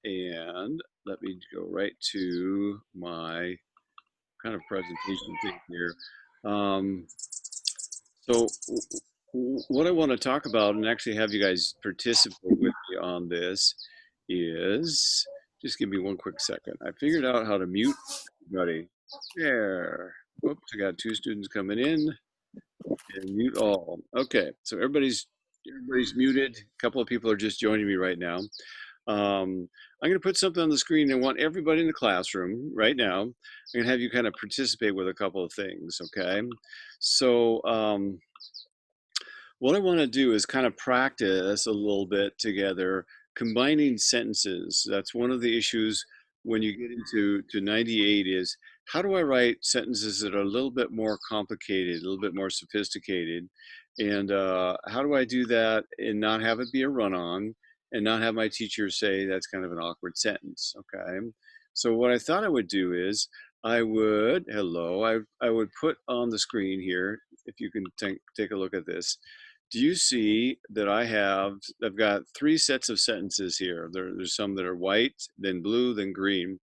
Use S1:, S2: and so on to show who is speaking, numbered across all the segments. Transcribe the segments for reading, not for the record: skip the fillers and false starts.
S1: And let me go right to my kind of presentation thing here. Um, so what I want to talk about and actually have you guys participate with me on this is, just give me one quick second. I figured out how to mute everybody. There. Whoops, I got two students coming in and mute all. Okay, so everybody's muted. A couple of people are just joining me right now. I'm going to put something on the screen. I want everybody in the classroom right now. I'm going to have you kind of participate with a couple of things, okay? So what I want to do is kind of practice a little bit together, combining sentences. That's one of the issues when you get into 98 is, how do I write sentences that are a little bit more complicated, a little bit more sophisticated? And how do I do that and not have it be a run-on and not have my teacher say that's kind of an awkward sentence, okay? So what I thought I would do is I would put on the screen here, if you can take a look at this. Do you see that I've got three sets of sentences here. There's some that are white, then blue, then green.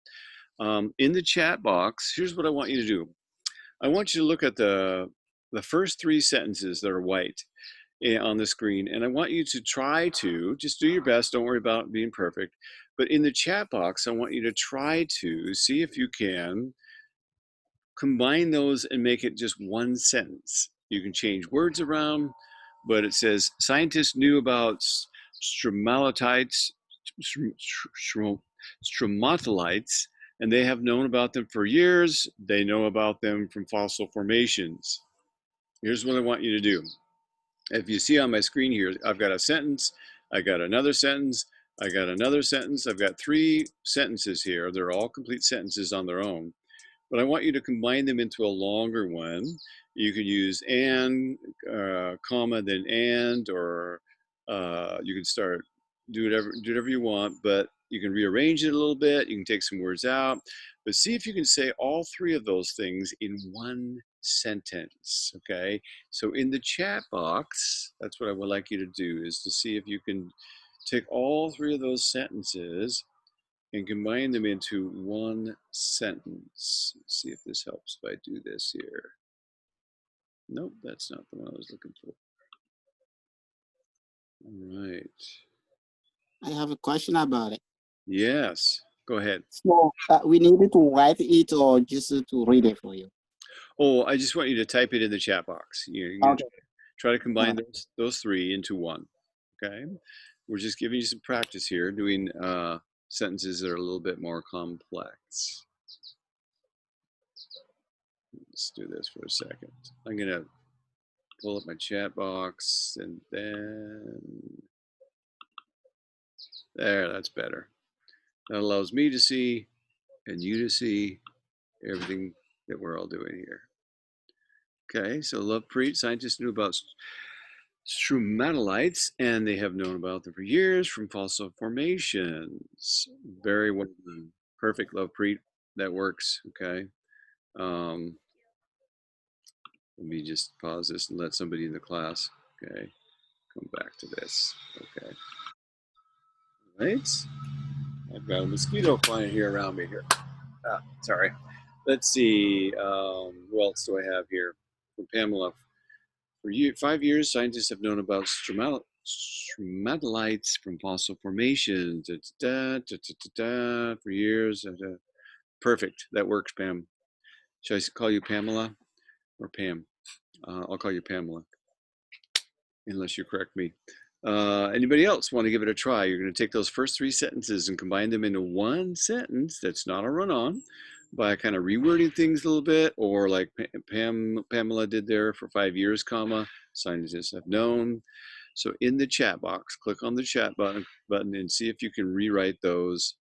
S1: In the chat box, here's what I want you to do. I want you to look at the first three sentences that are white on the screen, and I want you to try to, just do your best, don't worry about being perfect, but in the chat box, I want you to try to see if you can combine those and make it just one sentence. You can change words around, but it says scientists knew about stromatolites, and they have known about them for years. They know about them from fossil formations. Here's what I want you to do. If you see on my screen here, I've got a sentence, I got another sentence, I got another sentence. I've got three sentences here. They're all complete sentences on their own. But I want you to combine them into a longer one. You can use and, comma, then and, or you can start, do whatever you want, but you can rearrange it a little bit. You can take some words out, but see if you can say all three of those things in one sentence, okay? So in the chat box, that's what I would like you to do, is to see if you can take all three of those sentences and combine them into one sentence. Let's see if this helps if I do this here. Nope, that's not the one I was looking for. All right.
S2: I have a question about it.
S1: Yes, go ahead.
S2: So we needed to write it or just to read it for you?
S1: Oh, I just want you to type it in the chat box. You
S2: Okay.
S1: try to combine those three into one, okay? We're just giving you some practice here, doing sentences that are a little bit more complex. Let's do this for a second. I'm gonna pull up my chat box and then there, that's better. That allows me to see and you to see everything that we're all doing here. Okay, so Lovepreet, scientists knew about stromatolites and they have known about them for years from fossil formations. Very well done. Perfect, Lovepreet. That works, okay. Let me just pause this and let somebody in the class, okay, come back to this, okay. Right, I've got a mosquito flying here around me here. Sorry. Let's see, who else do I have here? From Pamela. For 5 years, scientists have known about stromatolites from fossil formations. For years. Perfect, that works, Pam. Should I call you Pamela or Pam? I'll call you Pamela, unless you correct me. Anybody else want to give it a try? You're going to take those first three sentences and combine them into one sentence that's not a run-on by kind of rewording things a little bit, or like Pamela did there, for 5 years, comma, scientists have known. So in the chat box, click on the chat button and see if you can rewrite those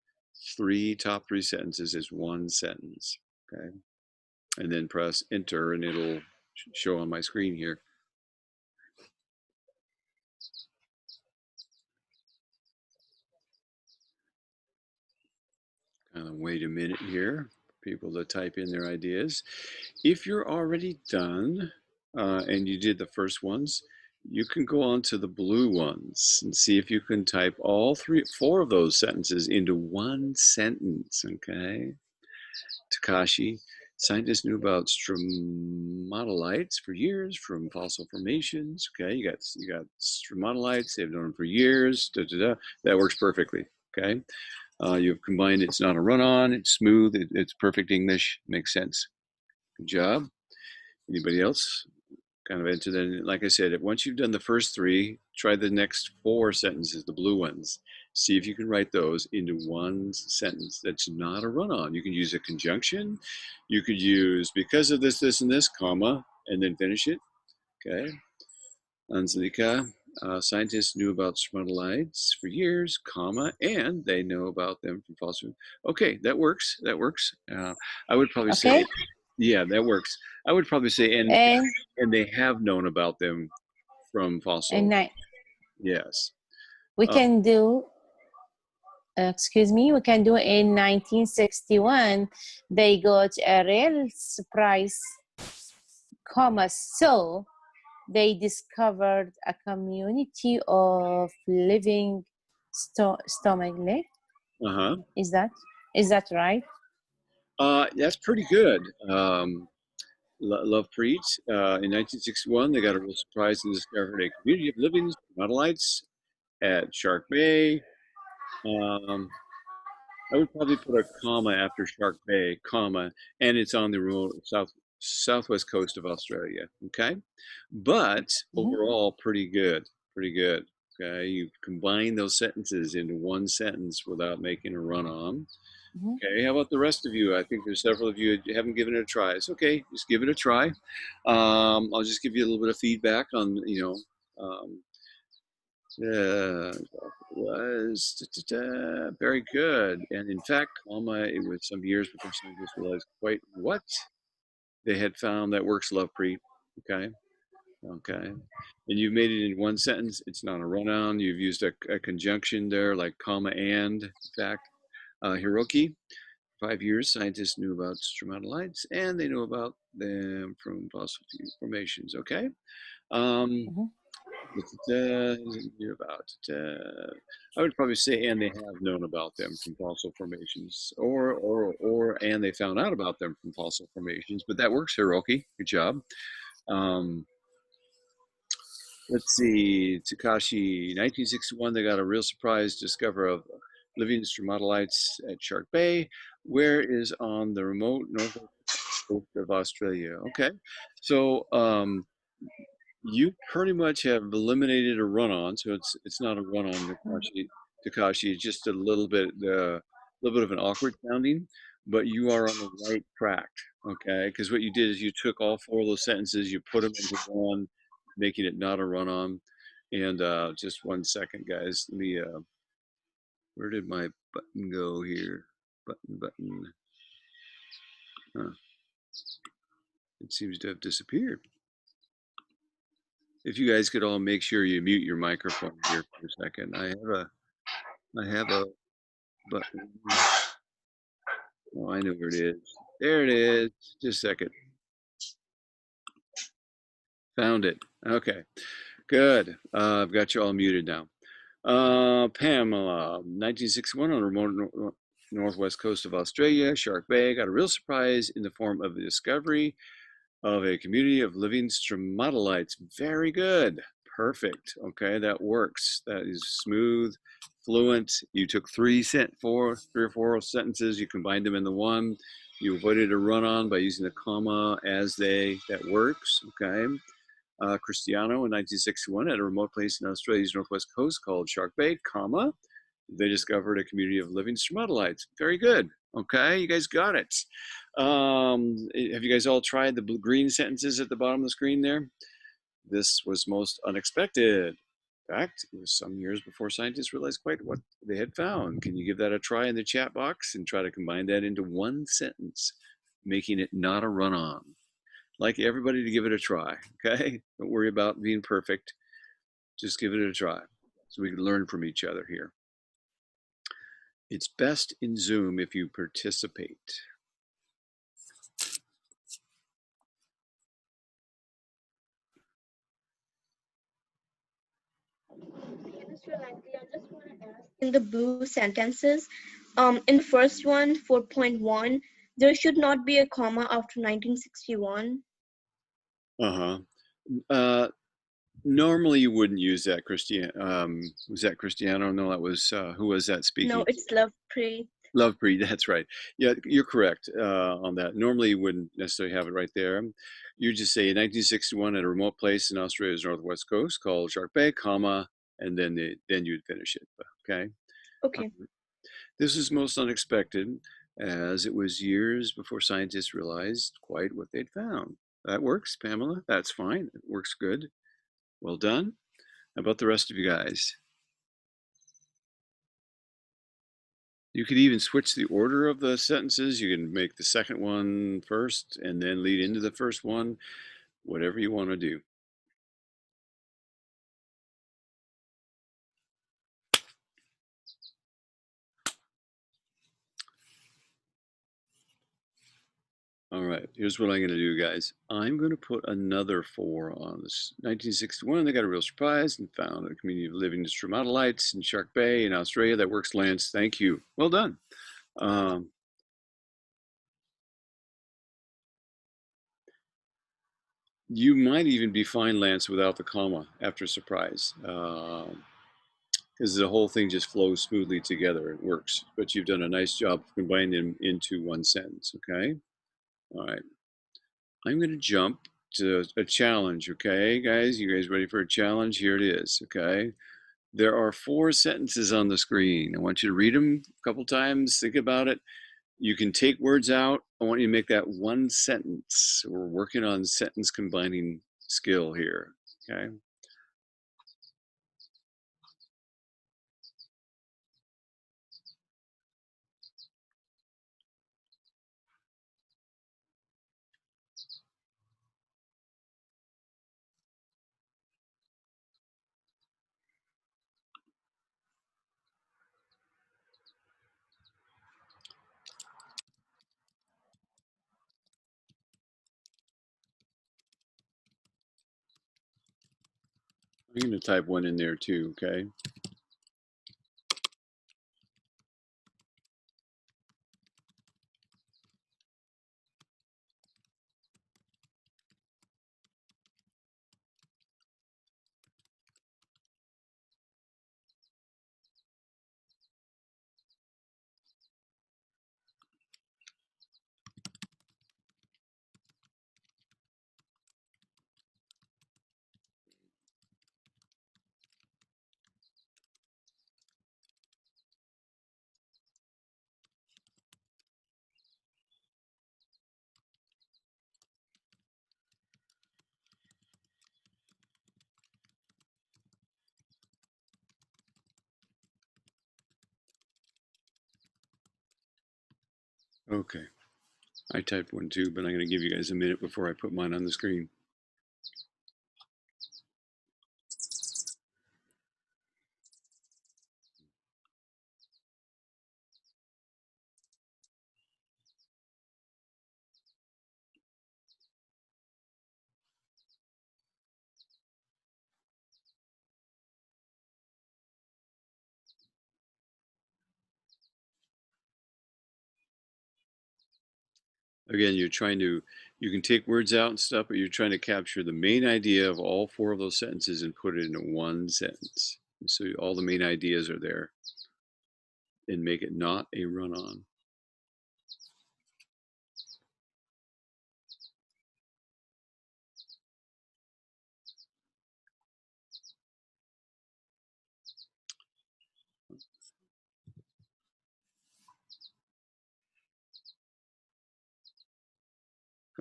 S1: top three sentences as one sentence, okay? And then press enter and it'll show on my screen here. Wait a minute here, people to type in their ideas. If you're already done and you did the first ones, you can go on to the blue ones and see if you can type all four of those sentences into one sentence, okay? Takashi, scientists knew about stromatolites for years from fossil formations. Okay, you got stromatolites, they've known them for years. Da, da, da. That works perfectly. Okay. You've combined it's not a run-on, it's smooth, it's perfect English, makes sense. Good job. Anybody else? Kind of into that. Like I said, once you've done the first three, try the next four sentences, the blue ones. See if you can write those into one sentence that's not a run-on. You can use a conjunction. You could use because of this, this, and this, comma, and then finish it. Okay. Anzalika, scientists knew about stromatolites for years, comma, and they know about them from fossil. Okay, that works. That works. I would probably say,
S3: Okay.
S1: yeah, that works. I would probably say,
S3: And
S1: and they have known about them from fossil. Yes.
S3: we can do. Excuse me. We can do in 1961. They got a real surprise, comma. So they discovered a community of living stomach.
S1: Uh-huh.
S3: Is that right?
S1: That's pretty good. Love Preach. In 1961, they got a real surprise and discovered a community of living stromatolites at Shark Bay. Um, I would probably put a comma after Shark Bay, comma, and it's on the remote southwest coast of Australia. Okay, but overall, pretty good, pretty good. Okay, you combine those sentences into one sentence without making a run-on. Okay, how about the rest of you? I think there's several of you that haven't given it a try. It's okay, just give it a try. I'll just give you a little bit of feedback on, was very good. And in fact, comma, it was some years before scientists realized quite what they had found that works, Lovepreet. Okay. Okay. And you've made it in one sentence. It's not a run-on. You've used a conjunction there, like comma and. In fact, Hiroki, 5 years, scientists knew about stromatolites, and they know about them from fossil formations. Okay. About I would probably say, and they have known about them from fossil formations, or and they found out about them from fossil formations. But that works, Hiroki. Good job. Um, let's see, Takashi, 1961. They got a real surprise discovery of living stromatolites at Shark Bay, where is on the remote northwest coast of Australia. Okay, so you pretty much have eliminated a run-on, so it's not a run-on, Takashi. It's just a little bit of an awkward sounding, but you are on the right track. Okay, because what you did is you took all four of those sentences, you put them into one, making it not a run-on. And just 1 second, guys. Let me. Where did my button go here? Button. Huh. It seems to have disappeared. If you guys could all make sure you mute your microphone here for a second. I have a button. Oh, I know where it is. There it is. Just a second. Found it. Okay. Good. I've got you all muted now. Pamela, 1961 on the remote northwest coast of Australia, Shark Bay, got a real surprise in the form of the discovery of a community of living stromatolites. Very good. Perfect. Okay, that works. That is smooth, fluent. You took three or four sentences, you combined them into one. You avoided a run-on by using a comma as they. That works. Okay. Cristiano in 1961 at a remote place in Australia's northwest coast called Shark Bay, comma. They discovered a community of living stromatolites. Very good. Okay, you guys got it. Have you guys all tried the green sentences at the bottom of the screen there? This was most unexpected. In fact, it was some years before scientists realized quite what they had found. Can you give that a try in the chat box and try to combine that into one sentence, making it not a run-on? Like everybody to give it a try, okay? Don't worry about being perfect. Just give it a try so we can learn from each other here. It's best in Zoom if you participate.
S4: Langley, I just want to ask in the blue sentences, in the first one, 4.1, there should not be a comma after 1961.
S1: Uh-huh. Normally you wouldn't use that, Christian. Was that Cristiano? No, that was, who was that
S4: No,
S1: speaking?
S4: it's Lovepreet.
S1: Lovepreet, that's right. Yeah, you're correct on that. Normally you wouldn't necessarily have it right there. You just say in 1961 at a remote place in Australia's northwest coast called Shark Bay, comma, and then you'd finish it. Okay.
S4: Okay.
S1: This is most unexpected, as it was years before scientists realized quite what they'd found. That works, Pamela. That's fine. It works good. Well done. How about the rest of you guys? You could even switch the order of the sentences. You can make the second one first and then lead into the first one, whatever you want to do. All right, here's what I'm going to do, guys. I'm going to put another 4 on this. 1961, they got a real surprise and found a community of living stromatolites in Shark Bay in Australia that works lands. Thank you. Well done. You might even be fine, Lance, without the comma after surprise, because the whole thing just flows smoothly together. It works, but you've done a nice job combining them into one sentence, okay? All right. I'm going to jump to a challenge, okay, guys? You guys ready for a challenge? Here it is, okay? There are 4 sentences on the screen. I want you to read them a couple times, think about it. You can take words out. I want you to make that one sentence. We're working on sentence combining skill here, okay? I'm going to type one in there too, okay? Okay, I typed one too, but I'm going to give you guys a minute before I put mine on the screen. Again, you can take words out and stuff, but you're trying to capture the main idea of all 4 of those sentences and put it into one sentence. So all the main ideas are there and make it not a run-on.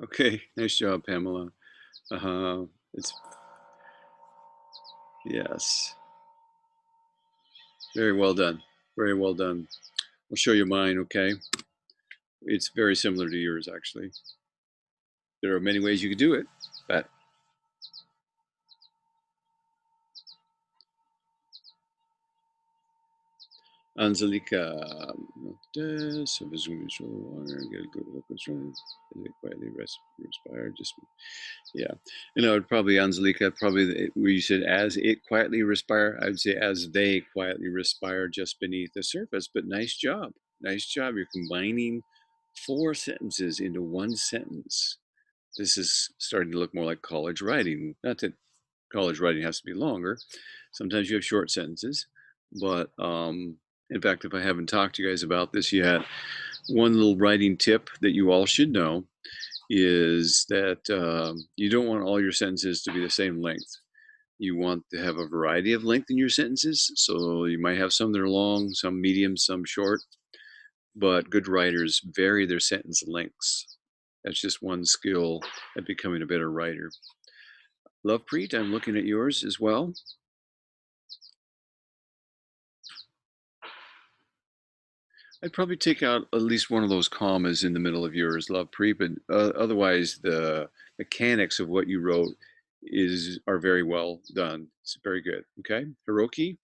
S1: Okay, nice job, Pamela. It's, yes, very well done. Very well done. I'll show you mine, okay? It's very similar to yours, actually. There are many ways you could do it, but Angelika, service water, get a good look what's wrong. Quietly respire, just yeah. You know, probably Angelika, probably where you said as it quietly respire, I would say as they quietly respire just beneath the surface. But nice job, nice job. You're combining 4 sentences into 1 sentence. This is starting to look more like college writing. Not that college writing has to be longer. Sometimes you have short sentences, but in fact, if I haven't talked to you guys about this yet, one little writing tip that you all should know is that you don't want all your sentences to be the same length. You want to have a variety of length in your sentences. So you might have some that are long, some medium, some short, but good writers vary their sentence lengths. That's just one skill at becoming a better writer. Lovepreet, I'm looking at yours as well. I'd probably take out at least one of those commas in the middle of yours, Lovepreet, but otherwise the mechanics of what you wrote are very well done. It's very good. Okay, Hiroki.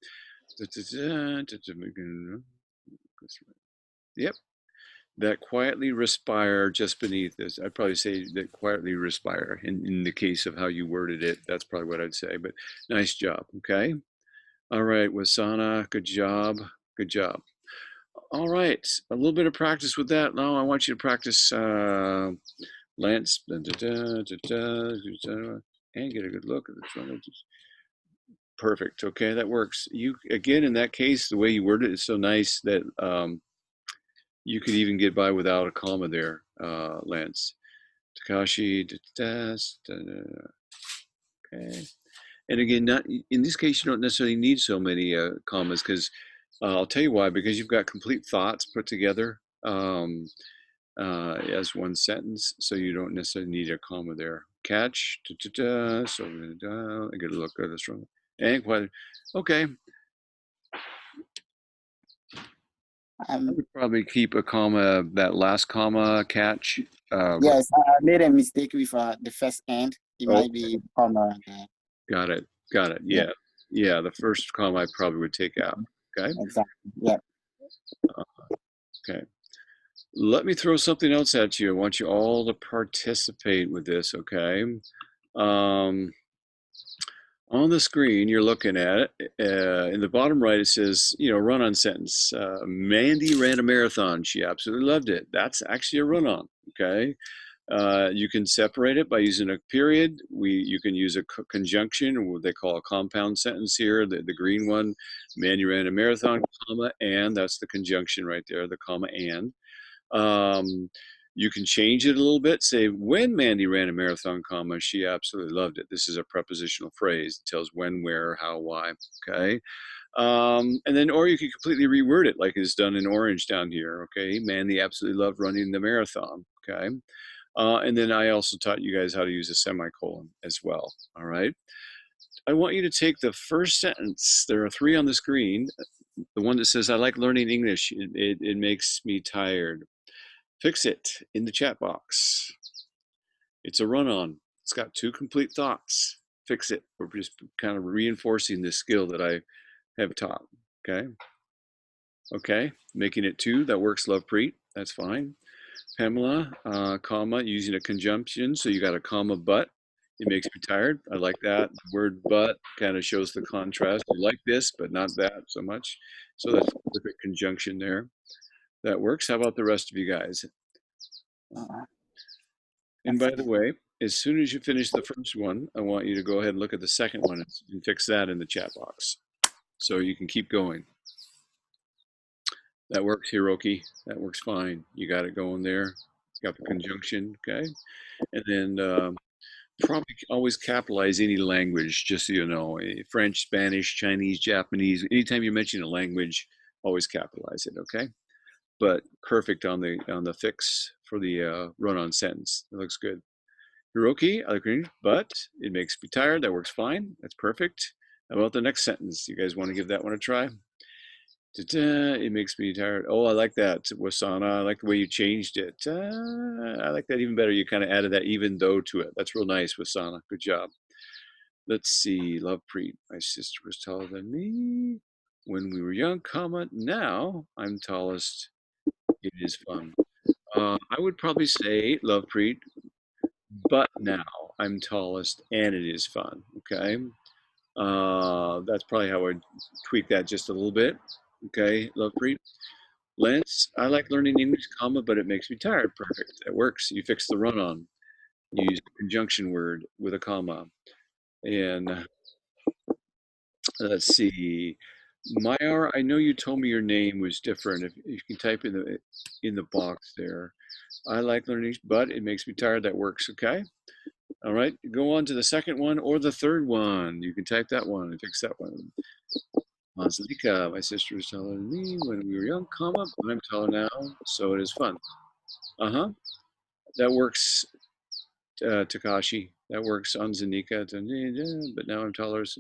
S1: Yep, that quietly respire just beneath this. I'd probably say that quietly respire in the case of how you worded it. That's probably what I'd say, but nice job. Okay. All right, Wasana, good job. Good job. All right, a little bit of practice with that. Now I want you to practice Lance, and get a good look at the front. Perfect. Okay, that works. You again in that case, the way you worded it is so nice that you could even get by without a comma there, Lance. Takashi, okay. And again, not in this case, you don't necessarily need so many commas because I'll tell you why. Because you've got complete thoughts put together as one sentence, so you don't necessarily need a comma there. Catch, so I get a look at this one. And quite okay. I would probably keep a comma, that last comma, catch.
S2: Yes, I made a mistake with the first end. It might be comma.
S1: Got it. Got it. Yeah. Yeah. The first comma I probably would take out. Okay.
S2: Exactly. Yeah.
S1: Okay. Let me throw something else at you. I want you all to participate with this. Okay. On the screen, you're looking at it. In the bottom right, it says, run-on sentence. Mandy ran a marathon. She absolutely loved it. That's actually a run-on. Okay. You can separate it by using a period. You can use a conjunction, or what they call a compound sentence here, the green one. Mandy ran a marathon, comma, and that's the conjunction right there, the comma and. You can change it a little bit. Say, when Mandy ran a marathon, comma, she absolutely loved it. This is a prepositional phrase. It tells when, where, how, why. Okay. And then, or you can completely reword it like it's done in orange down here. Okay. Mandy absolutely loved running the marathon. Okay. And then I also taught you guys how to use a semicolon as well. All right. I want you to take the first sentence. There are 3 on the screen. The one that says, I like learning English. It makes me tired. Fix it in the chat box. It's a run-on. It's got 2 complete thoughts. Fix it. We're just kind of reinforcing this skill that I have taught. Okay. Okay. Making it 2. That works, Lovepreet. That's fine. Pamela, comma, using a conjunction. So you got a comma, but. It makes me tired. I like that. The word but kind of shows the contrast. You like this, but not that so much. So that's a perfect conjunction there. That works. How about the rest of you guys? And by the way, as soon as you finish the first one, I want you to go ahead and look at the second one and fix that in the chat box. So you can keep going. That works, Hiroki. That works fine. You got it going there. Got the conjunction, okay? And then probably always capitalize any language, just so you know. French, Spanish, Chinese, Japanese. Anytime you mention a language, always capitalize it, okay? But perfect on the fix for the run-on sentence. It looks good. Hiroki, I agree, but it makes me tired. That works fine. That's perfect. How about the next sentence? You guys want to give that one a try? It makes me tired. Oh, I like that, Wasana. I like the way you changed it. I like that even better. You kind of added that even though to it. That's real nice, Wasana. Good job. Let's see. Lovepreet. My sister was taller than me. when we were young, comma, now I'm tallest. It is fun. I would probably say, Lovepreet, but now I'm tallest and it is fun. Okay. That's probably how I'd tweak that just a little bit. Okay, Lovepreet. Lance, I like learning English, comma, but it makes me tired. Perfect. That works. You fix the run-on. You use a conjunction word with a comma. And let's see. Mayar, I know you told me your name was different. If you can type in the box there. I like learning, but it makes me tired. That works. Okay. All right. Go on to the second one or the third one. You can type that one and fix that one. Mazlika, my sister was taller than me when we were young, comma, but I'm taller now, so it is fun. Uh-huh. That works, Takashi. That works on Zanika. But now I'm tallest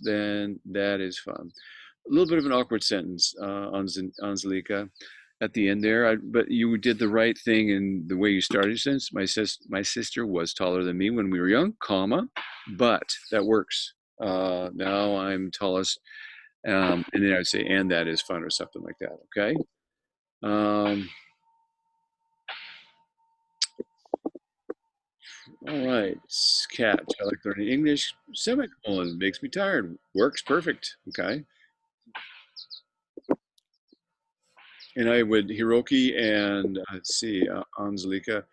S1: than that is fun. A little bit of an awkward sentence on Zalika at the end there, but you did the right thing in the way you started your sentence. My sister was taller than me when we were young, comma, but that works. Now I'm tallest, and then I'd say, and that is fun or something like that. Okay. All right, cat. I like learning English. Semicolon makes me tired. Works perfect. Okay. And I would Hiroki and let's see, Anzelika.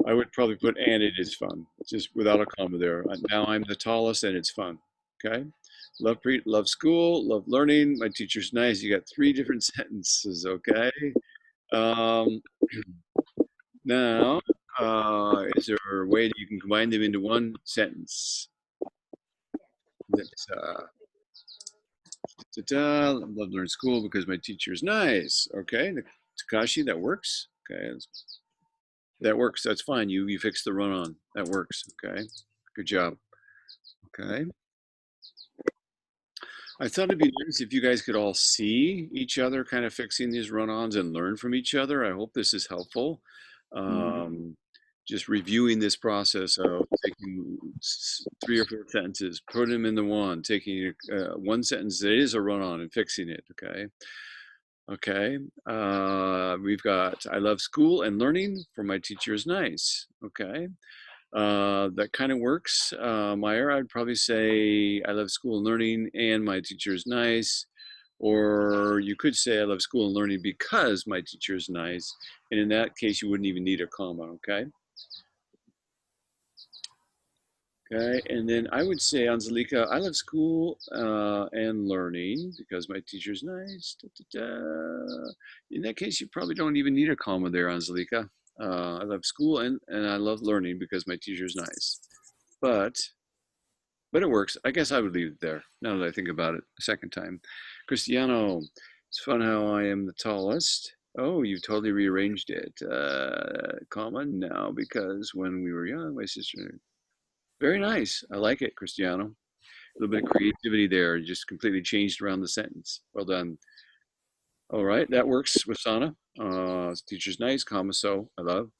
S1: I would probably put and it is fun, just without a comma there. Now I'm the tallest and it's fun. Okay. Love school, love learning. My teacher's nice. You got 3 different sentences. Okay. Um, now, is there a way that you can combine them into one sentence? That's love learn school because my teacher is nice. Okay, Takashi, that works. Okay, that works. That's fine. You fixed the run-on. That works. Okay, good job. Okay. I thought it'd be nice if you guys could all see each other kind of fixing these run-ons and learn from each other. I hope this is helpful. Just reviewing this process of taking 3 or 4 sentences, put them into one, taking one sentence that is a run-on and fixing it. Okay. Okay. We've got I love school and learning for my teacher is nice. Okay. That kind of works. Meyer, I'd probably say I love school and learning and my teacher is nice. Or you could say I love school and learning because my teacher is nice. And in that case, you wouldn't even need a comma, okay? Okay, and then I would say, Anzelika, I love school and learning because my teacher's nice. Da, da, da. In that case, you probably don't even need a comma there, Anzelika. I love school and I love learning because my teacher's nice. But it works. I guess I would leave it there now that I think about it a second time. Cristiano, it's fun how I am the tallest. Oh, you totally rearranged it. Comma now because when we were young, my sister. Very nice. I like it, Cristiano. A little bit of creativity there. You just completely changed around the sentence. Well done. All right, that works with Sana. Teacher's nice, comma, so I love.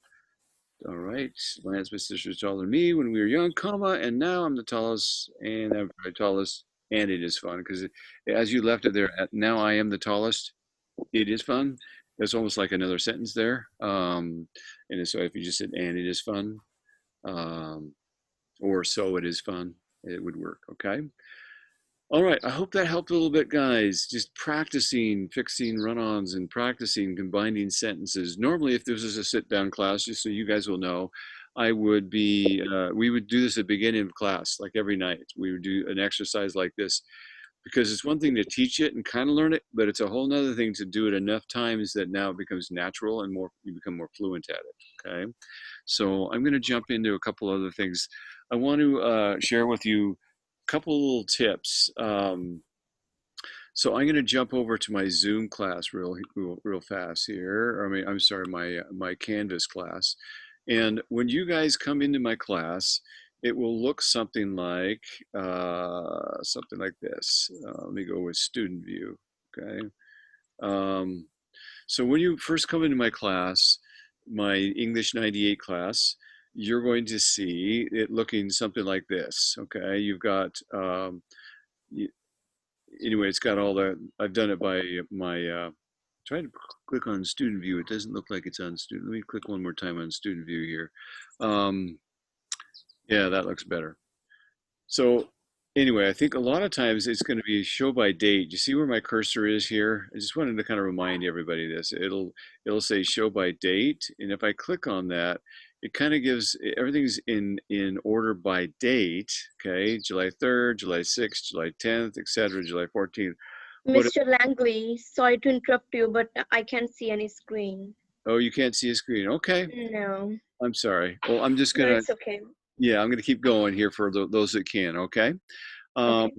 S1: All right, Lance, my sister's taller than me when we were young, comma, and now I'm the tallest, and I'm the tallest, and it is fun because as you left it there, now I am the tallest. It is fun. It's almost like another sentence there. And so if you just said, and it is fun, um, or so it is fun, it would work. Okay. All right. I hope that helped a little bit, guys. Just practicing fixing run-ons and practicing combining sentences. Normally, if this is a sit-down class, just so you guys will know, I would be, we would do this at the beginning of class, like every night. We would do an exercise like this because it's one thing to teach it and kind of learn it, but it's a whole nother thing to do it enough times that now it becomes natural and you become more fluent at it. Okay. So I'm going to jump into a couple other things. I want to share with you a couple little tips. So I'm going to jump over to my Zoom class real fast here. I mean, I'm sorry, my Canvas class. And when you guys come into my class, it will look something like this. Let me go with student view. Okay. So when you first come into my class, my English 98 class, you're going to see it looking something like this. Okay, you've got anyway, it's got all the, I've done it by my, try to click on student view. It doesn't look like it's on student. Let me click one more time on student view here. Yeah, that looks better. So anyway, I think a lot of times it's going to be show by date. You see where my cursor is here? I just wanted to kind of remind everybody this. It'll say show by date, and if I click on that, it kind of gives everything's in order by date. Okay, July 3rd, July 6th, July 10th, etc., July 14th. But
S4: Mr. Langley, sorry to interrupt you, but I can't see any screen.
S1: oh, you can't see a screen. Okay,
S4: No,
S1: I'm sorry. Well, I'm just
S4: no,
S1: gonna,
S4: it's okay.
S1: yeah, I'm gonna keep going here for those that can. Okay. Um,
S4: Okay.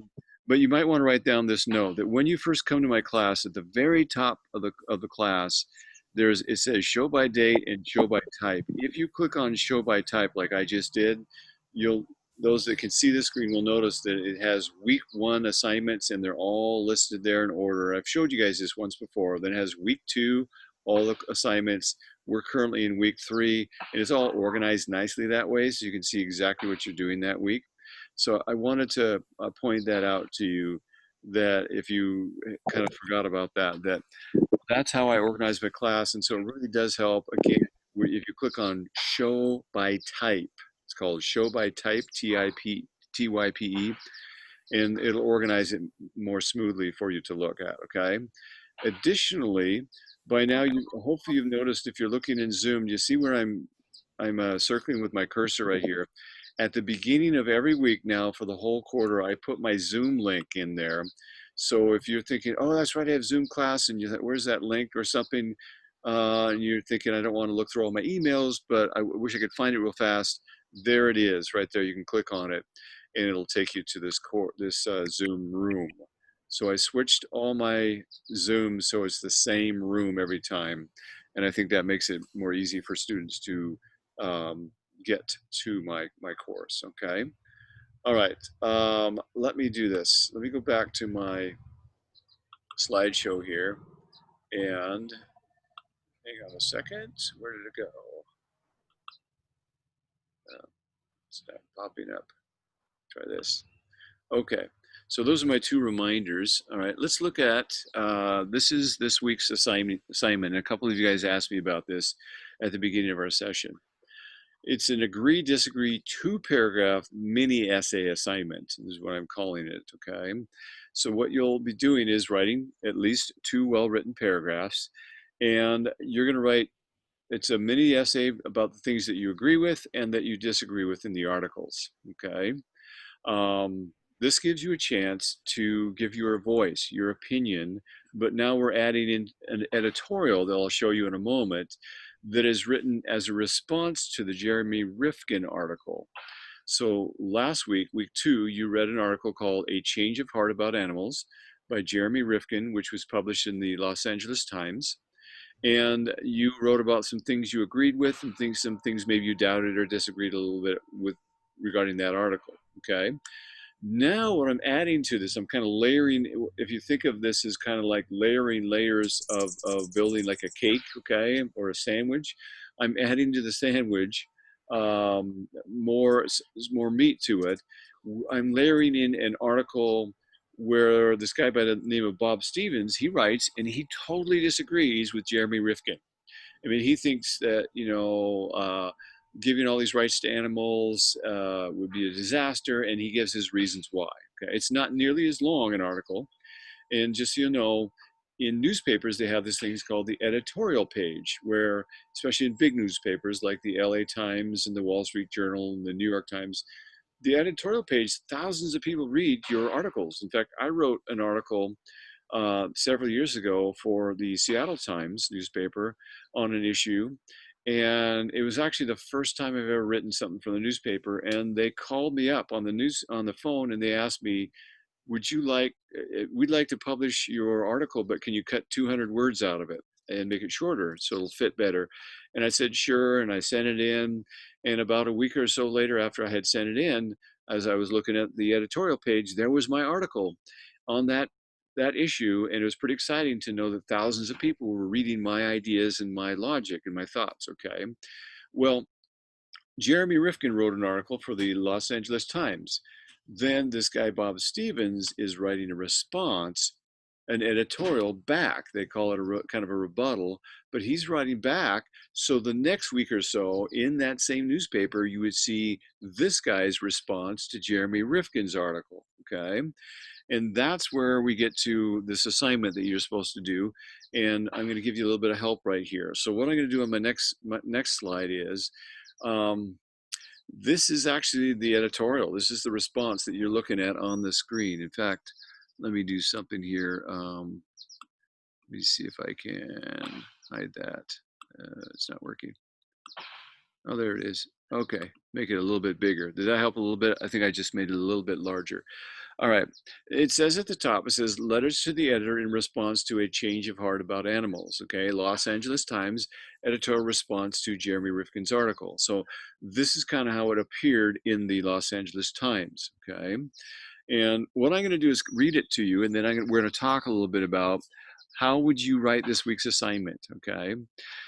S1: but you might want to write down this note that when you first come to my class, at the very top of the class, it says show by date and show by type. If you click on show by type like I just did, you'll those that can see the screen will notice that it has week 1 assignments and they're all listed there in order. I've showed you guys this once before. Then it has week 2, all the assignments. We're currently in week 3, and it's all organized nicely that way, so you can see exactly what you're doing that week. So I wanted to point that out to you, that if you kind of forgot about that, that's how I organize my class. And so it really does help. Again, if you click on show by type, it's called show by type, TYPE, and it'll organize it more smoothly for you to look at, okay? Additionally, by now, hopefully you've noticed, if you're looking in Zoom, you see where I'm circling with my cursor right here. At the beginning of every week now for the whole quarter, I put my Zoom link in there. So if you're thinking, oh, that's right, I have Zoom class, and you think, where's that link or something? And you're thinking, I don't want to look through all my emails, but I wish I could find it real fast. There it is, right there. You can click on it, and it'll take you to this Zoom room. So I switched all my Zooms so it's the same room every time, and I think that makes it more easy for students to get to my course. Okay. All right. Let me do this. Let me go back to my slideshow here, and hang on a second. Where did it go? It's not popping up. Try this. Okay. So those are my 2 reminders. All right. Let's look at this is this week's assignment. A couple of you guys asked me about this at the beginning of our session. It's an agree, disagree, 2-paragraph mini essay assignment, is what I'm calling it, okay? So what you'll be doing is writing at least 2 well-written paragraphs, and you're gonna write, it's a mini essay about the things that you agree with and that you disagree with in the articles, okay? This gives you a chance to give your voice, your opinion, but now we're adding in an editorial that I'll show you in a moment that is written as a response to the Jeremy Rifkin article. So last week, week 2, you read an article called A Change of Heart About Animals by Jeremy Rifkin, which was published in the Los Angeles Times. And you wrote about some things you agreed with and some things maybe you doubted or disagreed a little bit with regarding that article, okay? Now what I'm adding to this, I'm kind of layering, if you think of this as kind of like layering layers of building like a cake, okay, or a sandwich, I'm adding to the sandwich more meat to it. I'm layering in an article where this guy by the name of Bob Stevens, he writes, and he totally disagrees with Jeremy Rifkin. I mean, he thinks that, giving all these rights to animals would be a disaster, and he gives his reasons why. Okay, it's not nearly as long an article, and just so you know, in newspapers they have this thing called the editorial page, where, especially in big newspapers like the LA Times and the Wall Street Journal and the New York Times, the editorial page, thousands of people read your articles. In fact, I wrote an article several years ago for the Seattle Times newspaper on an issue, and it was actually the first time I've ever written something for the newspaper. And they called me up on the phone, and they asked me, we'd like to publish your article, but can you cut 200 words out of it and make it shorter so it'll fit better? And I said, sure. And I sent it in. And about a week or so later, after I had sent it in, as I was looking at the editorial page, there was my article on that issue. And it was pretty exciting to know that thousands of people were reading my ideas and my logic and my thoughts, okay? Well, Jeremy Rifkin wrote an article for the Los Angeles Times. Then this guy, Bob Stevens, is writing a response, an editorial back. They call it a kind of a rebuttal, but he's writing back. So the next week or so in that same newspaper, you would see this guy's response to Jeremy Rifkin's article, okay? And that's where we get to this assignment that you're supposed to do. And I'm going to give you a little bit of help right here. So what I'm going to do on my next slide is, this is actually the editorial. This is the response that you're looking at on the screen. In fact, let me do something here. Let me see if I can hide that. It's not working. Oh, there it is. Okay, make it a little bit bigger. Did that help a little bit? I think I just made it a little bit larger. All right, it says at the top, it says letters to the editor in response to a change of heart about animals, okay? Los Angeles Times editorial response to Jeremy Rifkin's article. So this is kind of how it appeared in the Los Angeles Times, okay? And what I'm gonna do is read it to you, and then we're gonna talk a little bit about how would you write this week's assignment, okay?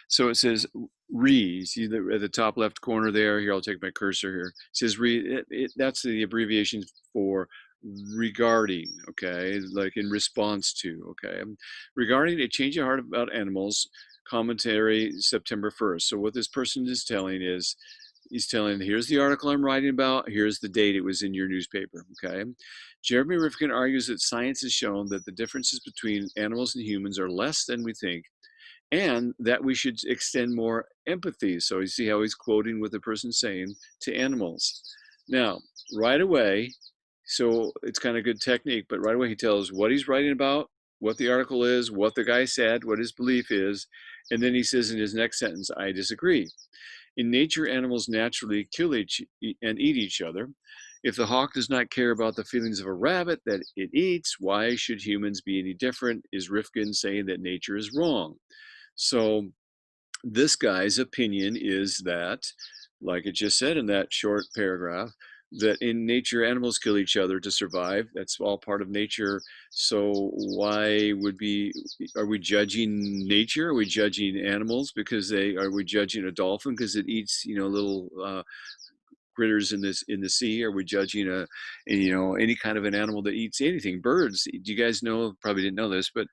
S1: So it says read, see at the top left corner there, here I'll take my cursor here. It says read, that's the abbreviation for regarding, okay, like in response to, okay, regarding a change of heart about animals, commentary September 1st. So what this person is telling is, he's telling, here's the article I'm writing about, here's the date it was in your newspaper, okay. Jeremy Rifkin argues that science has shown that the differences between animals and humans are less than we think, and that we should extend more empathy. So you see how he's quoting what the person's saying to animals. Now, right away, so it's kind of good technique, but right away he tells what he's writing about, what the article is, what the guy said, what his belief is, and then he says in his next sentence, I disagree. In nature, animals naturally kill and eat each other. If the hawk does not care about the feelings of a rabbit that it eats, why should humans be any different? Is Rifkin saying that nature is wrong? So this guy's opinion is that, like it just said in that short paragraph, that in nature animals kill each other to survive. That's all part of nature. So why are we judging nature? Are we judging animals because are we judging a dolphin because it eats, little critters in the sea? Are we judging any kind of an animal that eats anything? Birds, do you guys know, probably didn't know this, but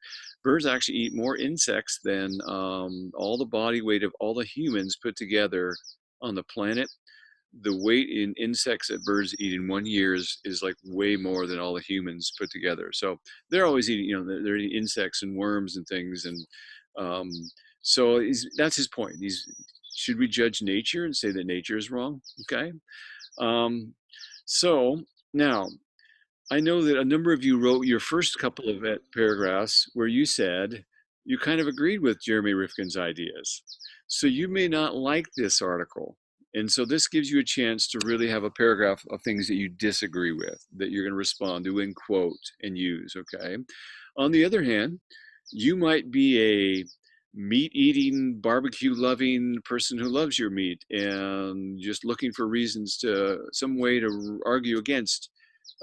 S1: birds actually eat more insects than all the body weight of all the humans put together on the planet. The weight in insects that birds eat in 1 year is like way more than all the humans put together. So they're always eating, they're eating insects and worms and things. And so that's his point. Should we judge nature and say that nature is wrong? Okay. So now I know that a number of you wrote your first couple of paragraphs where you said you kind of agreed with Jeremy Rifkin's ideas. So you may not like this article. And so this gives you a chance to really have a paragraph of things that you disagree with, that you're going to respond to and quote and use, okay? On the other hand, you might be a meat-eating, barbecue-loving person who loves your meat and just looking for reasons some way to argue against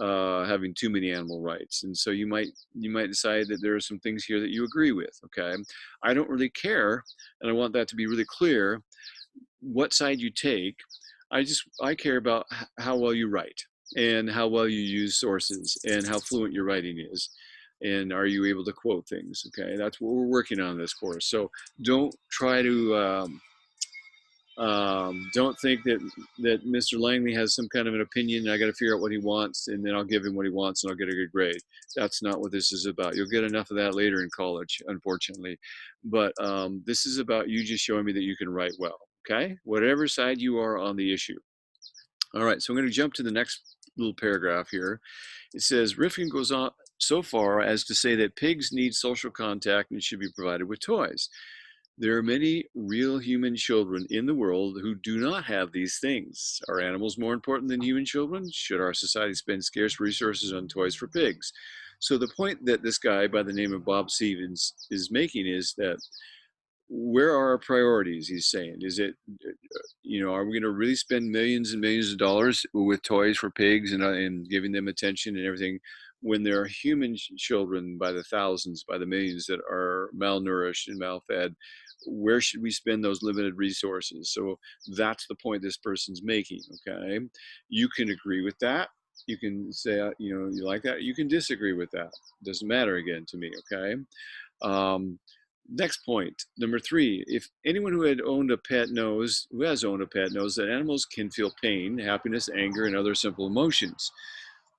S1: having too many animal rights. And so you might decide that there are some things here that you agree with, okay? I don't really care, and I want that to be really clear, what side you take. I care about how well you write and how well you use sources and how fluent your writing is. And are you able to quote things? Okay, that's what we're working on in this course. So don't try to, don't think that Mr. Langley has some kind of an opinion and I got to figure out what he wants and then I'll give him what he wants and I'll get a good grade. That's not what this is about. You'll get enough of that later in college, unfortunately. But this is about you just showing me that you can write well. Okay, whatever side you are on the issue. All right, so I'm going to jump to the next little paragraph here. It says, Rifkin goes on so far as to say that pigs need social contact and should be provided with toys. There are many real human children in the world who do not have these things. Are animals more important than human children? Should our society spend scarce resources on toys for pigs? So the point that this guy by the name of Bob Stevens is making is that where are our priorities, he's saying. Is it, are we going to really spend millions and millions of dollars with toys for pigs and giving them attention and everything when there are human children by the thousands, by the millions that are malnourished and malfed? Where should we spend those limited resources? So that's the point this person's making, okay? You can agree with that You can say, you like that. You can disagree with that. Doesn't matter again to me, okay? Next point, number 3, if anyone who has owned a pet knows that animals can feel pain, happiness, anger, and other simple emotions.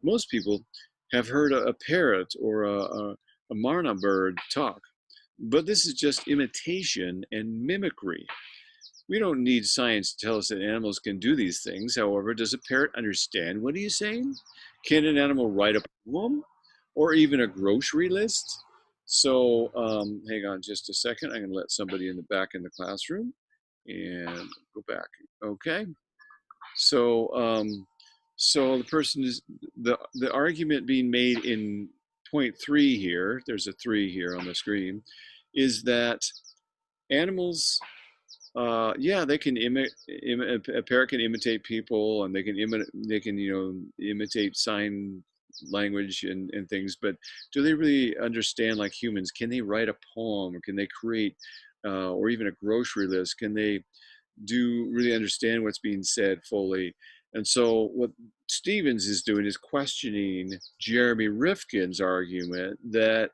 S1: Most people have heard a parrot or a marna bird talk, but this is just imitation and mimicry. We don't need science to tell us that animals can do these things. However, does a parrot understand what he's saying? Can an animal write a poem or even a grocery list? So hang on just a second. I'm going to let somebody in the back in the classroom and go back. Okay. So so the person is the argument being made in point 3 here. There's a 3 here on the screen, is that animals yeah, they can a parrot can imitate people, and they can imitate sign language and things. But do they really understand like humans? Can they write a poem, or can they create, or even a grocery list? Can they do really understand what's being said fully? And so what Stevens is doing is questioning Jeremy Rifkin's argument that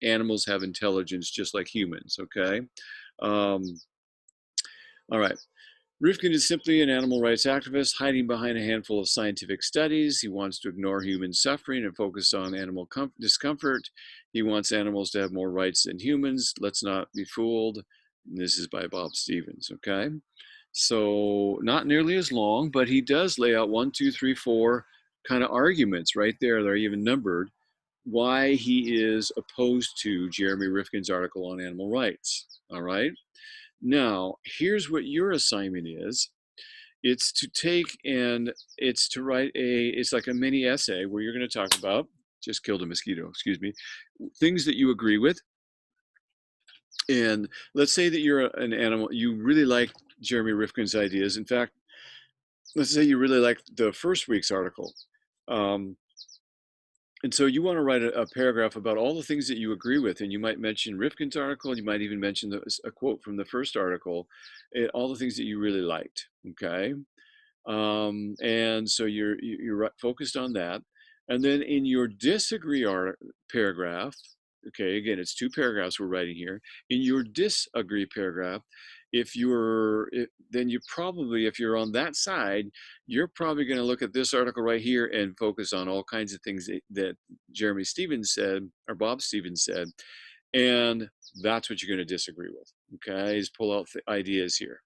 S1: animals have intelligence just like humans. Okay. Um, all right. Rifkin is simply an animal rights activist hiding behind a handful of scientific studies. He wants to ignore human suffering and focus on animal discomfort. He wants animals to have more rights than humans. Let's not be fooled. And this is by Bob Stevens, okay? So not nearly as long, but he does lay out 1, 2, 3, 4 kind of arguments right there. They're even numbered, why he is opposed to Jeremy Rifkin's article on animal rights, all right? Now, here's what your assignment is. It's to write it's like a mini essay where you're going to talk about, just killed a mosquito, excuse me, things that you agree with. And let's say that you're an animal, you really like Jeremy Rifkin's ideas. In fact, let's say you really like the first week's article. And so you want to write a paragraph about all the things that you agree with, and you might mention Rifkin's article, you might even mention a quote from the first article, all the things that you really liked, okay? And so you're focused on that. And then in your disagree paragraph, okay, again, it's 2 paragraphs we're writing here. In your disagree paragraph, then you probably, if you're on that side, you're probably going to look at this article right here and focus on all kinds of things that Jeremy Stevens said, or Bob Stevens said, and that's what you're going to disagree with. Okay, is pull out the ideas here.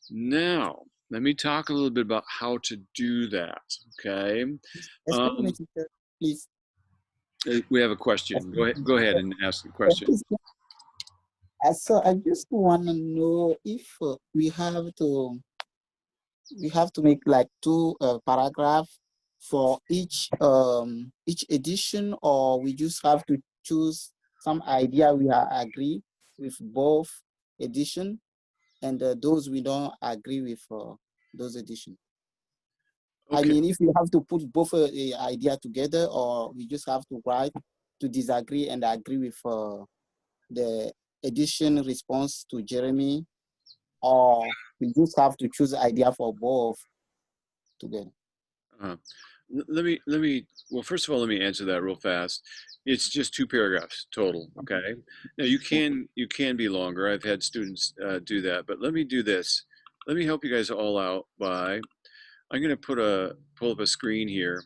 S1: Now, let me talk a little bit about how to do that. Okay.
S2: Excuse me, teacher, please.
S1: We have a question. Go ahead and ask the question.
S2: So I just want to know if we have to make like 2 paragraphs for each edition, or we just have to choose some idea we are agree with both edition, and those we don't agree with those edition.
S1: Okay.
S2: I mean, if you have to put both idea together, or we just have to write to disagree and agree with the edition response to Jeremy, or we just have to choose idea for both together.
S1: Well, first of all, let me answer that real fast. It's just 2 paragraphs total. Okay. Now you can be longer. I've had students do that, but let me do this. Let me help you guys all out by, I'm going to pull up a screen here.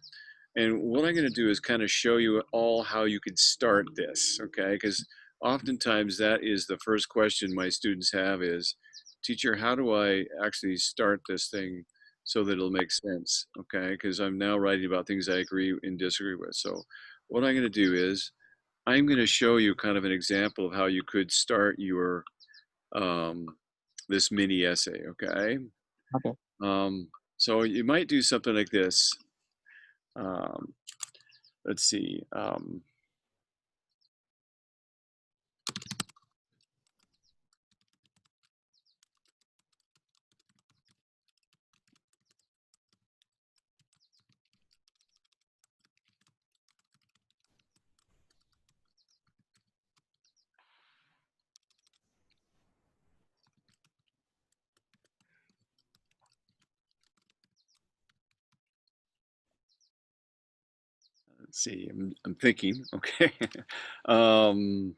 S1: And what I'm going to do is kind of show you all how you could start this, okay? Because oftentimes that is the first question my students have is, teacher, how do I actually start this thing so that it'll make sense, okay? Because I'm now writing about things I agree and disagree with. So what I'm going to do is I'm going to show you kind of an example of how you could start your this mini essay, okay?
S2: Okay.
S1: So you might do something like this. Let's see. see, I'm thinking. Okay. um,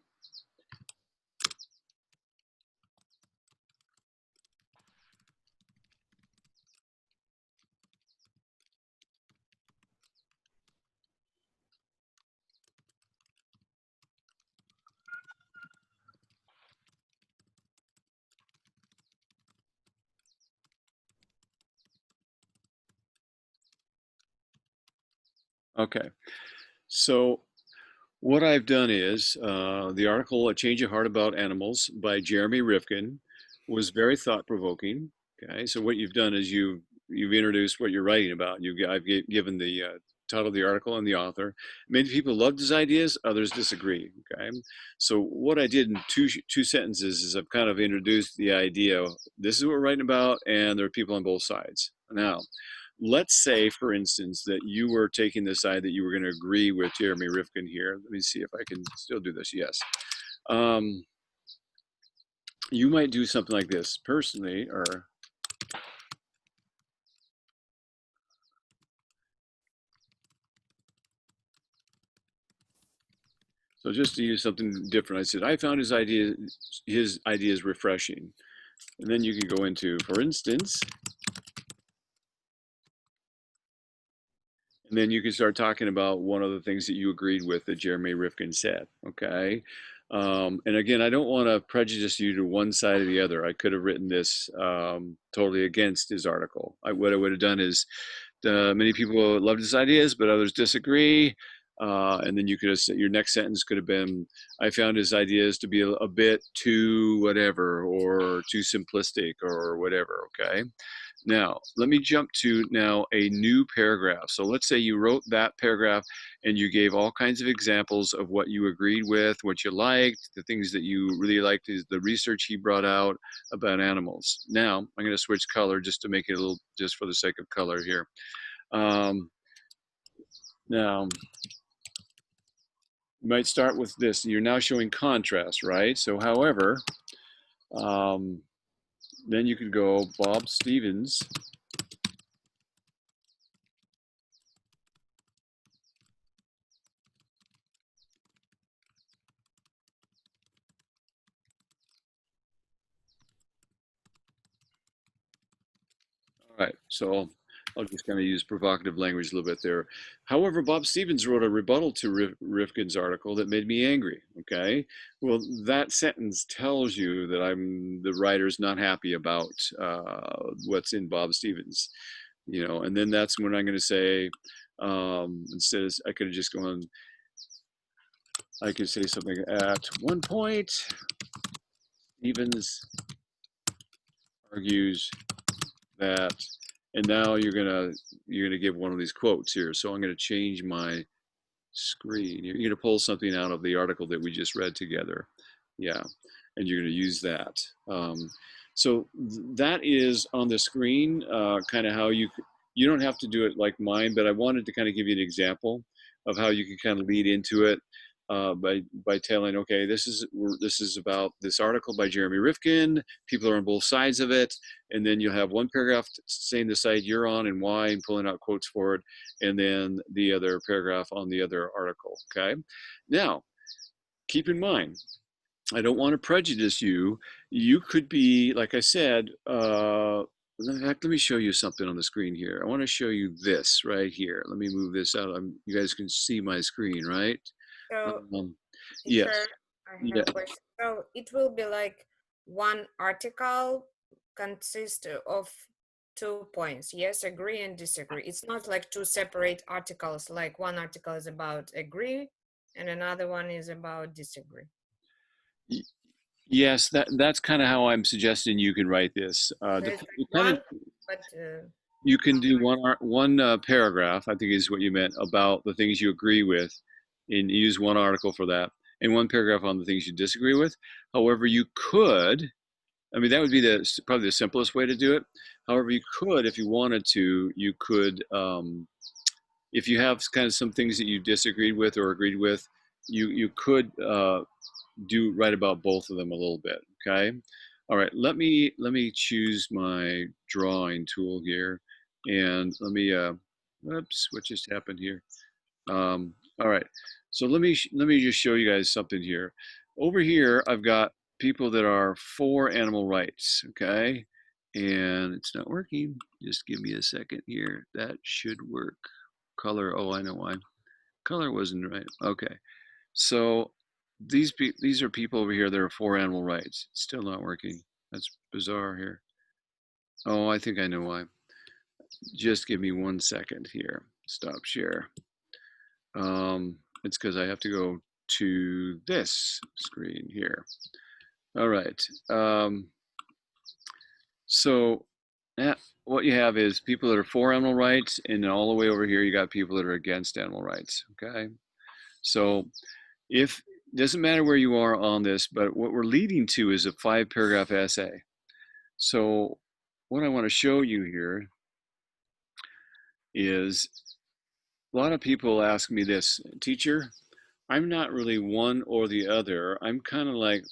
S1: okay. So what I've done is the article "A Change of Heart About Animals" by Jeremy Rifkin was very thought-provoking. Okay, so what you've done is you've introduced what you're writing about. I've given the title of the article and the author. Many people loved his ideas, others disagree. Okay, so what I did in two sentences is I've kind of introduced the idea. This is what we're writing about, and there are people on both sides. Now, let's say, for instance, that you were taking the side that you were going to agree with Jeremy Rifkin here. Let me see if I can still do this. Yes. Um, you might do something like this personally, or so just to use something different. I said, I found his ideas refreshing. And then you can go into, for instance, and then you can start talking about one of the things that you agreed with that Jeremy Rifkin said. Okay. And again, I don't want to prejudice you to one side or the other. I could have written this totally against his article. What I would have done is many people loved his ideas, but others disagree. And then you could have said, your next sentence could have been, I found his ideas to be a bit too whatever, or too simplistic, or whatever. Okay. Now, let me jump to now a new paragraph. So let's say you wrote that paragraph and you gave all kinds of examples of what you agreed with, what you liked, the things that you really liked, is the research he brought out about animals. Now, I'm going to switch color just to make it a little, just for the sake of color here. Now, you might start with this. You're now showing contrast, right? So, however, then you could go Bob Stevens. All right, so I'll just kind of use provocative language a little bit there. However, Bob Stevens wrote a rebuttal to Rifkin's article that made me angry. Okay, well, that sentence tells you that the writer's not happy about what's in Bob Stevens, and then that's when I'm going to say, instead of, I could have just gone, I could say something at one point, Stevens argues that, and now you're gonna give one of these quotes here. So I'm gonna change my screen. You're gonna pull something out of the article that we just read together. Yeah, and you're gonna use that. So that is on the screen, kind of how you don't have to do it like mine, but I wanted to kind of give you an example of how you can kind of lead into it by telling, okay, this is about this article by Jeremy Rifkin. People are on both sides of it, and then you'll have one paragraph saying the side you're on and why, and pulling out quotes for it, and then the other paragraph on the other article. Okay, now keep in mind, I don't want to prejudice you. You could be, like I said, in fact, let me show you something on the screen here. I want to show you this right here. Let me move this out. You guys can see my screen, right?
S5: So,
S1: Yes.
S5: teacher, I
S1: Yeah.
S5: have a question. So it will be like one article consists of 2 points. Yes, agree and disagree. It's not like two separate articles, like one article is about agree and another one is about disagree.
S1: Yes, that's kind of how I'm suggesting you can write this.
S5: So it's like one, but
S1: you can do one paragraph, I think is what you meant, about the things you agree with, and use one article for that, and one paragraph on the things you disagree with. However, you could, I mean, that would be probably the simplest way to do it. However, you could, if you wanted to, you could, if you have kind of some things that you disagreed with or agreed with, you could write about both of them a little bit. Okay. All right. Let me choose my drawing tool here, and let me. Oops, what just happened here? All right. So let me just show you guys something here. Over here, I've got people that are for animal rights. Okay, and it's not working. Just give me a second here. That should work. Color. Oh, I know why. Color wasn't right. Okay. So these are people over here that are for animal rights. It's still not working. That's bizarre here. Oh, I think I know why. Just give me 1 second here. Stop share. It's because I have to go to this screen here. All right. So what you have is people that are for animal rights, and then all the way over here you got people that are against animal rights. Okay. So if doesn't matter where you are on this, but what we're leading to is a 5-paragraph essay. So what I want to show you here is a lot of people ask me this, teacher, I'm not really one or the other. I'm kind of like,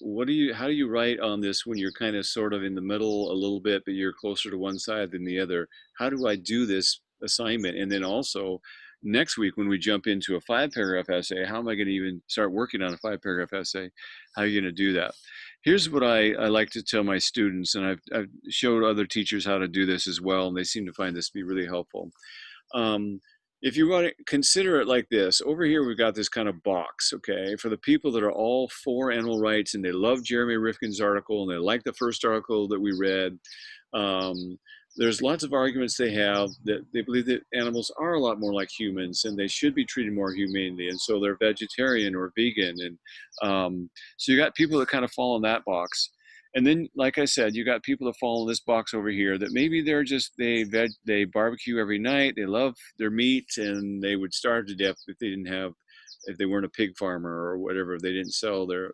S1: how do you write on this when you're kind of sort of in the middle a little bit, but you're closer to one side than the other? How do I do this assignment? And then also next week, when we jump into a 5-paragraph essay, how am I going to even start working on a 5-paragraph essay? How are you going to do that? Here's what I like to tell my students, and I've showed other teachers how to do this as well, and they seem to find this to be really helpful. If you want to consider it like this, over here we've got this kind of box, okay, for the people that are all for animal rights and they love Jeremy Rifkin's article and they like the first article that we read. There's lots of arguments they have that they believe that animals are a lot more like humans and they should be treated more humanely, and so they're vegetarian or vegan. And so you got people that kind of fall in that box. And then, like I said, you got people that fall in this box over here that maybe they're just, they barbecue every night, they love their meat, and they would starve to death if they weren't a pig farmer or whatever, if they didn't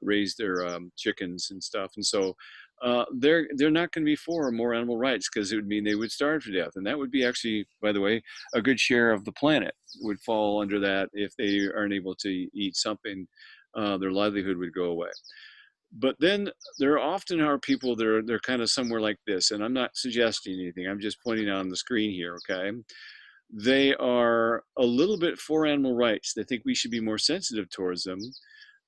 S1: raise their chickens and stuff. And so they're not going to be for more animal rights because it would mean they would starve to death. And that would be actually, by the way, a good share of the planet would fall under that if they aren't able to eat something. Their livelihood would go away. But then there often are people that they're kind of somewhere like this, and I'm not suggesting anything. I'm just pointing out on the screen here, okay? They are a little bit for animal rights. They think we should be more sensitive towards them.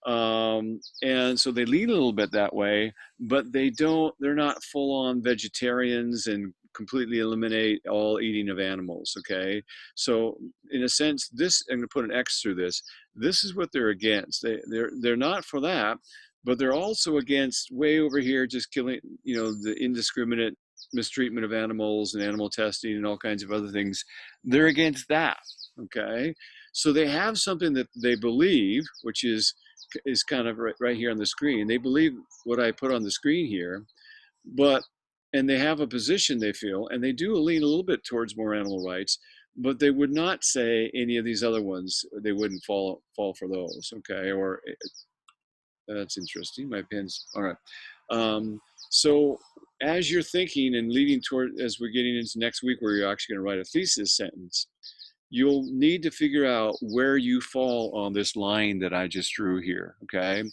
S1: And so they lean a little bit that way, but they're not full on vegetarians and completely eliminate all eating of animals, okay? So in a sense, I'm gonna put an X through this. This is what they're against. They're not for that, but they're also against way over here just killing, the indiscriminate mistreatment of animals and animal testing and all kinds of other things. They're against that, okay? So they have something that they believe, which is kind of right here on the screen. They believe what I put on the screen here, and they have a position they feel, and they do lean a little bit towards more animal rights, but they would not say any of these other ones. They wouldn't fall for those, okay? Or that's interesting. My pen's all right. So as you're thinking and leading toward, as we're getting into next week, where you're actually going to write a thesis sentence, you'll need to figure out where you fall on this line that I just drew here. Okay,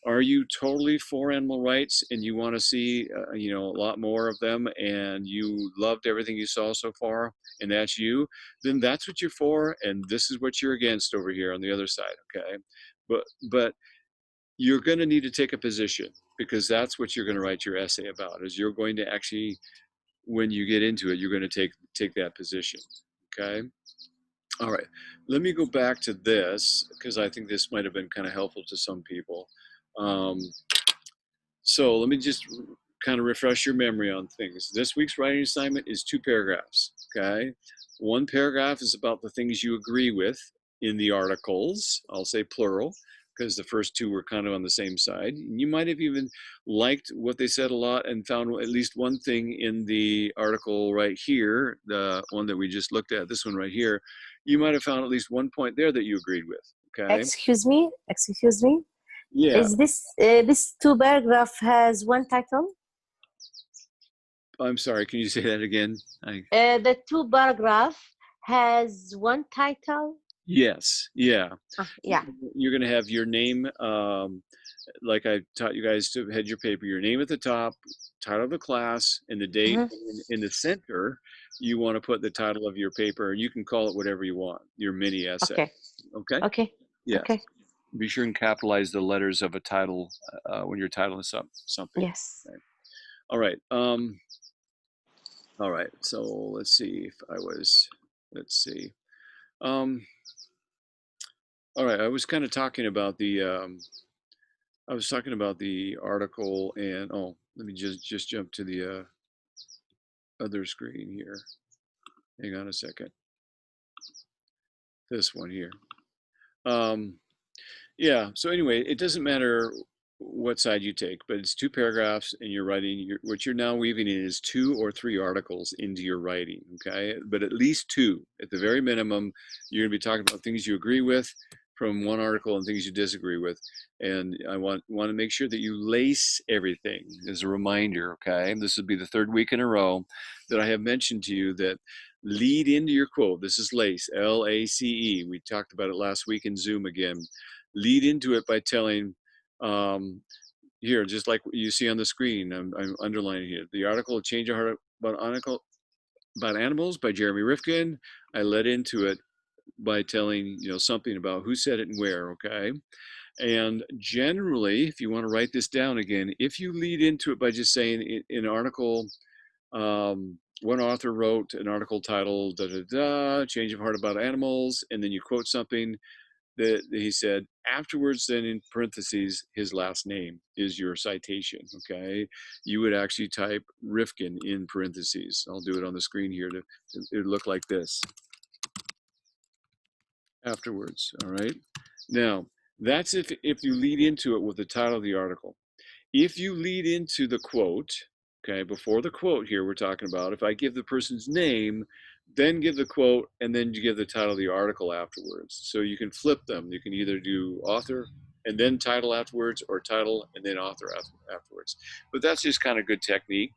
S1: are you totally for animal rights and you want to see, a lot more of them, and you loved everything you saw so far, and that's you? Then that's what you're for, and this is what you're against over here on the other side. Okay, but you're going to need to take a position, because that's what you're going to write your essay about. Is you're going to actually, when you get into it, you're going to take that position. Okay. All right. Let me go back to this, because I think this might have been kind of helpful to some people. So let me just kind of refresh your memory on things. This week's writing assignment is 2 paragraphs. Okay. 1 paragraph is about the things you agree with in the articles. I'll say plural, because the first 2 were kind of on the same side. You might have even liked what they said a lot and found at least one thing in the article right here, the one that we just looked at, this one right here. You might have found at least one point there that you agreed with, okay?
S3: Excuse me.
S1: Yeah.
S3: Is this 2 paragraph has one title?
S1: I'm sorry, can you say that again?
S3: The 2 paragraph has one title?
S1: Yes, yeah.
S3: Yeah.
S1: You're going to have your name, like I taught you guys to head your paper, your name at the top, title of the class, and the date. In the center, you want to put the title of your paper. You can call it whatever you want, your mini essay.
S3: Okay.
S1: Okay?
S3: Okay.
S1: Yes.
S3: Okay.
S1: Be sure and capitalize the letters of a title when you're titling something.
S3: Yes.
S1: Okay. All right. All right. So let's see if I was. Let's see. All right. I was kind of talking about the. I was talking about the article, and oh, let me just jump to the other screen here. Hang on a second. This one here. Yeah, so anyway, it doesn't matter what side you take, but it's 2 paragraphs and you're writing, what you're now weaving in is 2 or 3 articles into your writing, okay? But at least 2. At the very minimum, you're gonna be talking about things you agree with from one article and things you disagree with. And I want to make sure that you lace everything as a reminder, okay? This will be the 3rd week in a row that I have mentioned to you that lead into your quote. This is LACE, L-A-C-E. We talked about it last week in Zoom again. Lead into it by telling, here, just like you see on the screen, I'm underlining here, the article, Change Your Heart about Animals by Jeremy Rifkin. I led into it by telling, something about who said it and where, okay? And generally, if you want to write this down again, if you lead into it by just saying in an article, one author wrote an article titled, Change of Heart about Animals, and then you quote something that he said, afterwards, then in parentheses, his last name is your citation, okay? You would actually type Rifkin in parentheses. I'll do it on the screen here it would look like this. Afterwards, all right? Now, that's if you lead into it with the title of the article. If you lead into the quote, okay, before the quote here we're talking about, if I give the person's name, then give the quote, and then you give the title of the article afterwards. So you can flip them. You can either do author and then title afterwards, or title and then author afterwards. But that's just kind of good technique.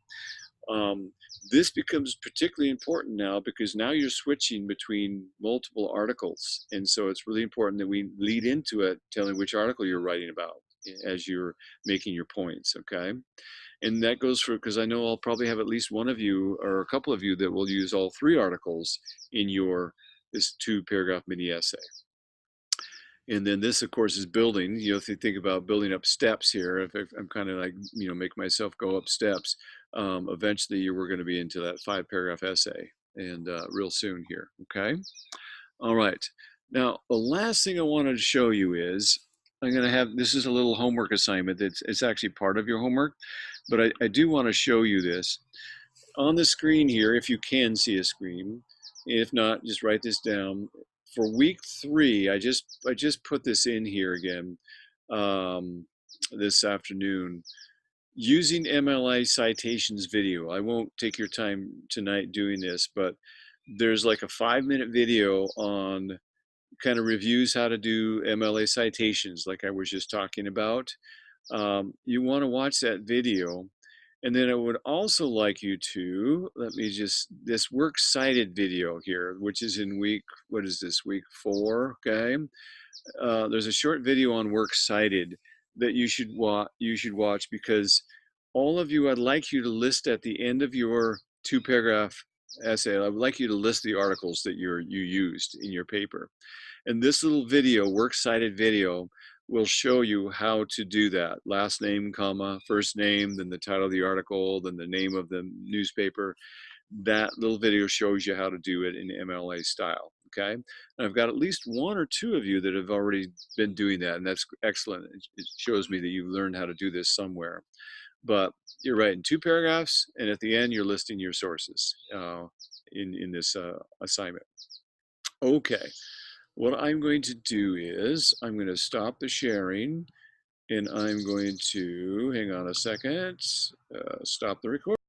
S1: This becomes particularly important now because now you're switching between multiple articles. And so it's really important that we lead into it telling which article you're writing about as you're making your points, okay? And that goes for, because I know I'll probably have at least one of you or a couple of you that will use all 3 articles in this 2-paragraph mini essay. And then this, of course, is building. If you think about building up steps here, if I'm kind of like, make myself go up steps, eventually we're going to be into that 5-paragraph essay and real soon here, okay? All right. Now, the last thing I wanted to show you is I'm going to have, this is a little homework assignment. It's actually part of your homework, but I do want to show you this. On the screen here, if you can see a screen, if not, just write this down. For week 3, I just put this in here again this afternoon. Using MLA citations video. I won't take your time tonight doing this, but there's like a 5-minute video on kind of reviews how to do MLA citations like I was just talking about. You want to watch that video. And then I would also like you to, this works cited video here, which is in week, what is this, week 4, okay? There's a short video on works cited that you should watch because all of you, I'd like you to list at the end of your 2-paragraph essay, I would like you to list the articles that you used in your paper. And this little video, works cited video, will show you how to do that. Last name, comma, first name, then the title of the article, then the name of the newspaper. That little video shows you how to do it in MLA style, okay? And I've got at least 1 or 2 of you that have already been doing that, and that's excellent. It shows me that you've learned how to do this somewhere. But you're right, in 2 paragraphs, and at the end, you're listing your sources in this assignment. Okay. What I'm going to do is I'm going to stop the sharing and I'm going to, hang on a second, stop the recording.